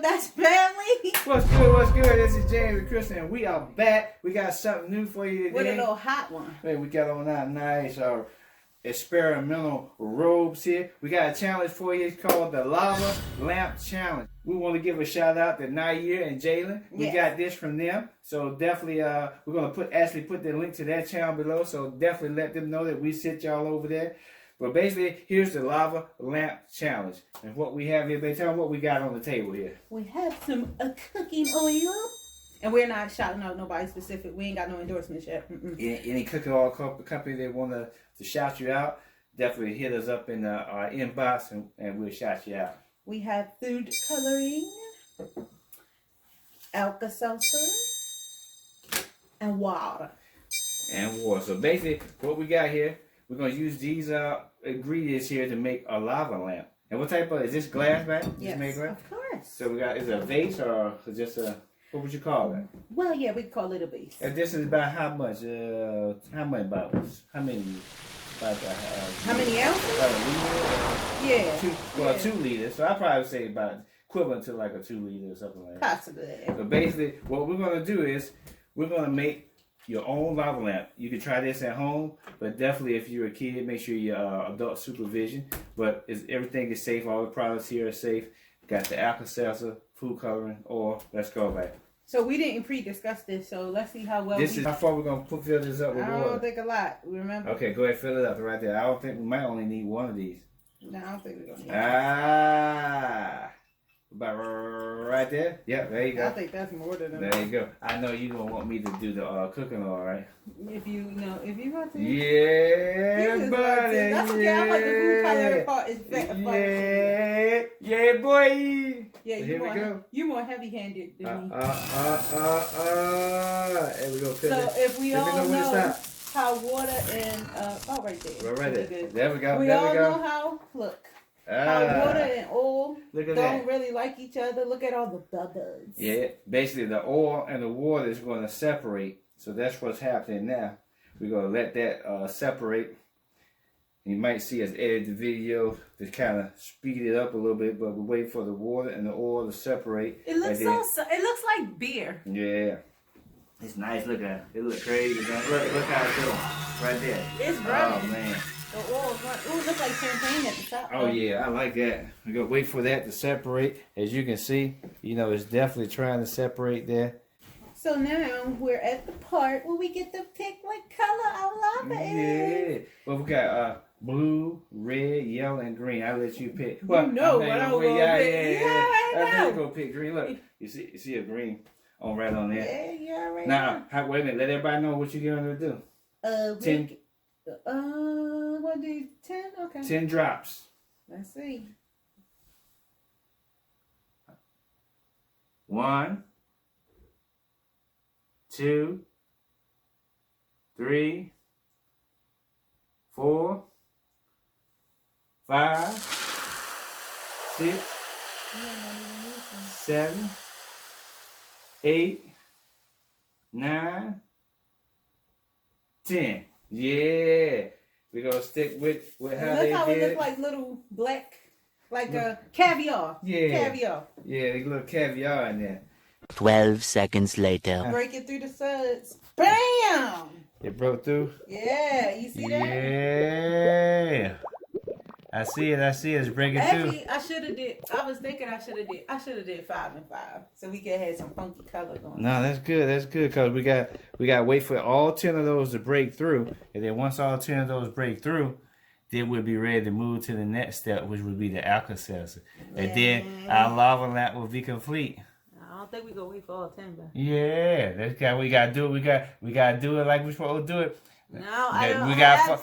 RealNesters family. What's good? What's good? This is James and Kristen, and we are back. We got something new for you today. With a little hot one. Hey, we got on our nice experimental robes here. We got a challenge for you. It's called the Lava Lamp Challenge. We want to give a shout out to Nayyear and Jalyn. We got this from them. So definitely we're gonna put the link to that channel below. So definitely let them know that we sent y'all over there. But basically, here's the Lava Lamp Challenge. And what we have here, baby, tell them what we got on the table here. We have some cooking oil. And we're not shouting out nobody specific. We ain't got no endorsements yet. Any cooking oil company that want to shout you out, definitely hit us up in our inbox and we'll shout you out. We have food coloring, Alka-Seltzer, and water. So basically, what we got here, we're going to use these ingredients here to make a lava lamp. And what type of, is this glass, man? Yes, of course. So we got, is it a vase or just a, what would you call it? Well, yeah, we call it a vase. And this is about how much? How many bottles? How many? How many ounces? About a liter? Yeah. 2 liters. So I probably say about equivalent to like a 2 liter or something like that. Possibly. So basically, what we're going to do is we're going to make your own lava lamp. You can try this at home, but definitely if you're a kid, make sure you're adult supervision. But everything is safe. All the products here are safe. Got the Alka-Seltzer, food coloring, oil. Let's go back. So we didn't pre-discuss this, so let's see how well This is how far we're going to fill this up with water. I don't think a lot. Remember? Okay, go ahead, fill it up right there. I don't think we might only need one of these. No, I don't think we're going to need about right there. Yeah, there you go. I think that's more than enough. There you go. I know you're going to want me to do the cooking oil, right? If you want to. Yeah, buddy. That's okay. I like the food color part. Yeah, boy. Yeah, so here we go. You're more heavy-handed than me. There we go. So if we all know how water and right there. Right there. Good. There we go. We all know how how water and oil don't really like each other. Look at all the bubbles. Yeah, basically the oil and the water is going to separate. So that's what's happening now. We're going to let that separate. You might see us edit the video to kind of speed it up a little bit, but we wait for the water and the oil to separate. It looks it looks like beer. Yeah. It's nice. Look at it. It looks crazy. Look how it's doing. Right there. It's running. Oh, man. The oil looks like champagne at the top. Oh, yeah. I like that. We're going to wait for that to separate. As you can see, it's definitely trying to separate there. So now we're at the part where we get to pick what color our lava is. Yeah. Well, we got blue, red, yellow, and green. I'll let you pick. Well, what I'm going to pick. I know you're going to pick green. Look, you see a green right on there. Yeah, right now. Wait a minute. Let everybody know what you're going to do. 10. What do you, 10? Okay. 10 drops. Let's see. 1, 2, 3, 4, 5, 6, 7, 8, 9, 10. Yeah. We're going to stick with how they did. Look how it looks like little black, caviar. Yeah. Caviar. Yeah, a little caviar in there. 12 seconds later. Break it through the suds. Bam! It broke through? Yeah, you see that? Yeah. I see it. It's breaking through. Actually, I should have did 5 and 5. So we could have some funky color going. No, that's good. That's good because we got to wait for all 10 of those to break through. And then once all 10 of those break through, then we'll be ready to move to the next step, which would be the Alka-Seltzer. And then our lava lamp will be complete. I don't think we're going to wait for all 10, though. Yeah, that's how we got to do it. We got to do it like we're supposed to do it. No, I don't. We got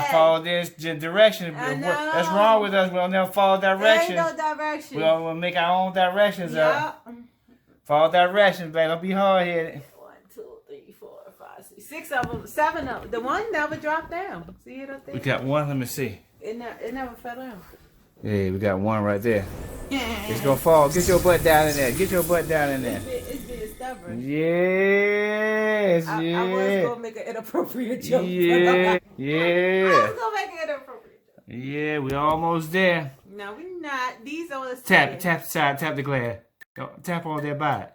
to follow this direction. That's wrong with us. We don't never follow directions. There ain't no direction. We don't make our own directions up. Follow directions, baby. Don't be hard headed. 1, 2, 3, 4, 5, 6, 6 of them, 7 of them. The one never dropped down. See it up there? We got one. Let me see. It never fell down. Yeah, we got one right there. It's gonna fall. Get your butt down in there. Get your butt down in there. It's being stubborn. Yes, I was gonna make an inappropriate joke. Yeah, I was gonna make an inappropriate joke. Yeah, we almost there. No, we're not. These are the Tap the glass. Go tap on that body.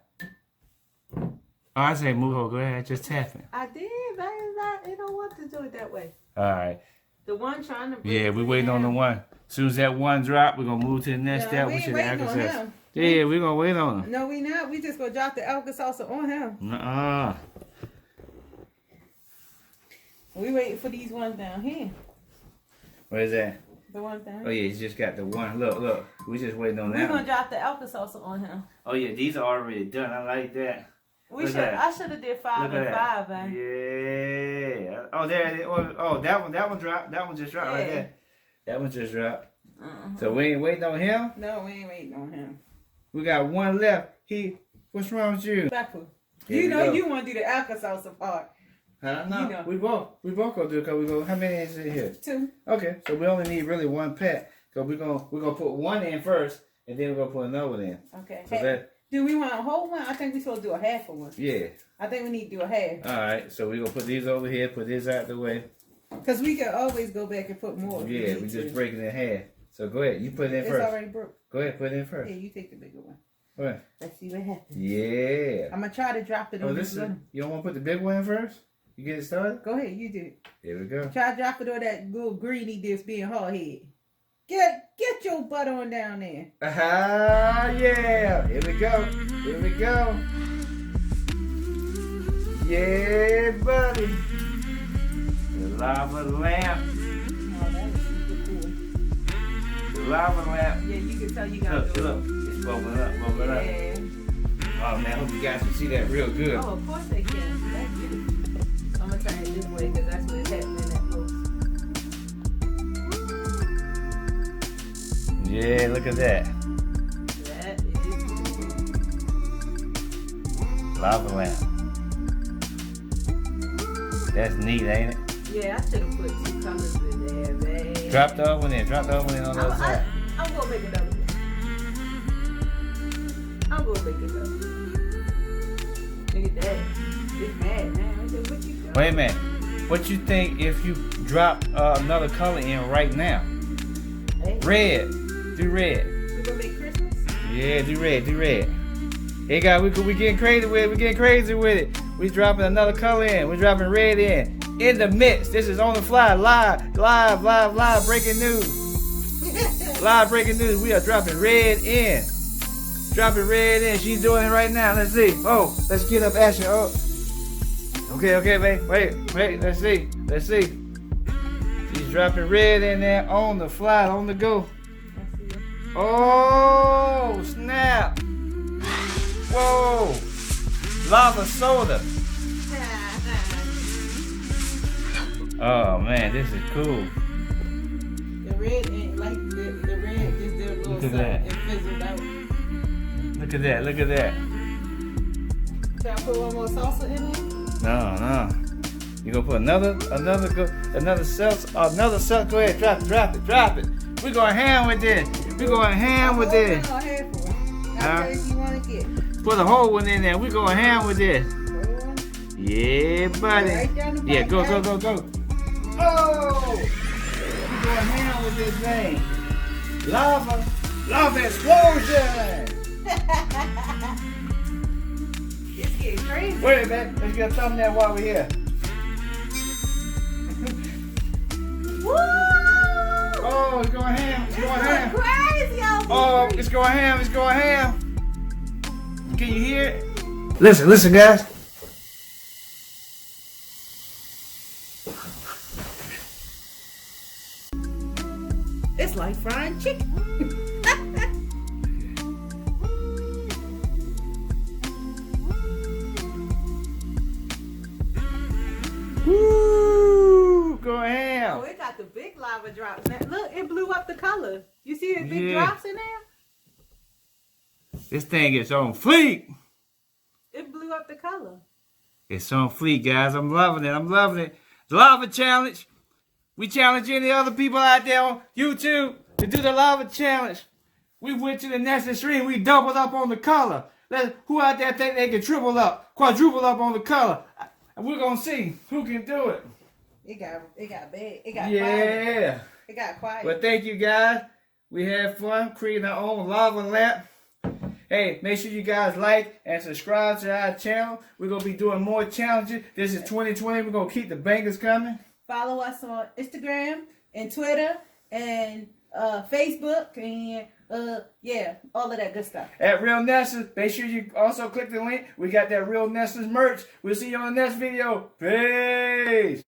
Oh, I say move. Go ahead, just tap it. I did, baby. It don't want to do it that way. All right. The one trying to. Yeah, we waiting on the one. As soon as that one drop, we're gonna move to the next step. We ain't waiting on him. Yeah, we're gonna wait on him. No, we not. We just gonna drop the Alka-Seltzer on him. We waiting for these ones down here. What is that? The one down. Oh yeah, you just got the one. Look. We just waiting on that. We're gonna drop the Alka-Seltzer on him. Oh yeah, these are already done. I like that. I should have did 5 and 5, man. Yeah. Oh, there it is. Oh, that one dropped. That one just dropped right there. That one just dropped. So we ain't waiting on him? No, we ain't waiting on him. We got one left. What's wrong with you? You know you want to do the Alka-Seltzer part. Huh? No, you know. we both gonna do it because we go. How many is in here? 2. Okay, so we only need really one pack. So we're gonna put one in first, and then we're gonna put another one in. Okay. So do we want a whole one? I think we're supposed to do a half of one. Yeah. I think we need to do a half. All right, so we're gonna put these over here. Put this out the way. Because we can always go back and put more. Yeah, we just break it in half. So go ahead, you put it in first. It's already broke. Go ahead, put it in first. Yeah, you take the bigger one. Go ahead. Let's see what happens. Yeah. I'm gonna try to drop it on this one. You don't want to put the big one in first? You get it started? Go ahead, you do it. Here we go. Try to drop it on that little greeny disc being hard head. Get your butt on down there. Yeah. Here we go. Here we go. Yeah, buddy. The lava lamp. Oh, that is super cool. The lava lamp. Yeah, you can tell you got to do Look. It's bubbling up. Yeah. Oh, man, I hope you guys can see that real good. Oh, of course they can. That's beautiful. I'm going to turn it this way because that's what it's happening in that post. Yeah, look at that. That is cool. Lava lamp. That's neat, ain't it? Yeah, I should have put 2 colors in there, babe. Drop the other one in. Drop the other one in on the other side. I'm going to make another one. I'm going to make another one. Look at that. It's mad, man. I said, what you doing? Wait a minute. What you think if you drop another color in right now? Hey. Red. Do red. We gonna make Christmas? Yeah, do red. Do red. Hey guys, we getting crazy with it. We getting crazy with it. We dropping another color in. We dropping red in the mix. This is on the fly, live, breaking news. Live breaking news. We are dropping red in. Dropping red in. She's doing it right now. Let's see. Oh, let's get up action. Oh. Okay, babe. Wait. Let's see. She's dropping red in there on the fly, on the go. Oh, snap. Whoa. Lava soda. Oh, man, this is cool. The red ain't like the red just did a little something and fizzled out. Look at that. Can I put one more salsa in there? No. You gonna put another seltzer? Go ahead, drop it. We going ham with this. We going ham with this. If you want to get. Put a whole one in there. We going ham with this. Yeah, buddy. Yeah, go. Oh! We going ham with this thing. Lava explosion! It's getting crazy. Wait a minute. Let's get a thumbnail while we're here. Woo! Oh, it's going ham. It's going ham. Crazy out Oh, it's going ham. Can you hear it? Listen, guys. It's like frying chicken. Woo! Go ham. Oh, it got the big lava drops. Now, look, it blew up the color. You see the big drops in there? This thing is on fleek. It blew up the color. It's on fleek, guys. I'm loving it. The lava challenge. We challenge any other people out there on YouTube to do the lava challenge. We went to the next extreme. We doubled up on the color. Who out there think they can triple up, quadruple up on the color? And we're gonna see who can do it. It got bad. It got quiet. quiet. It got quiet. Well, thank you guys. We had fun creating our own lava lamp. Hey, make sure you guys like and subscribe to our channel. We're going to be doing more challenges. This is 2020. We're going to keep the bangers coming. Follow us on Instagram and Twitter and Facebook and yeah, all of that good stuff. At RealNesters, make sure you also click the link. We got that RealNesters merch. We'll see you on the next video. Peace.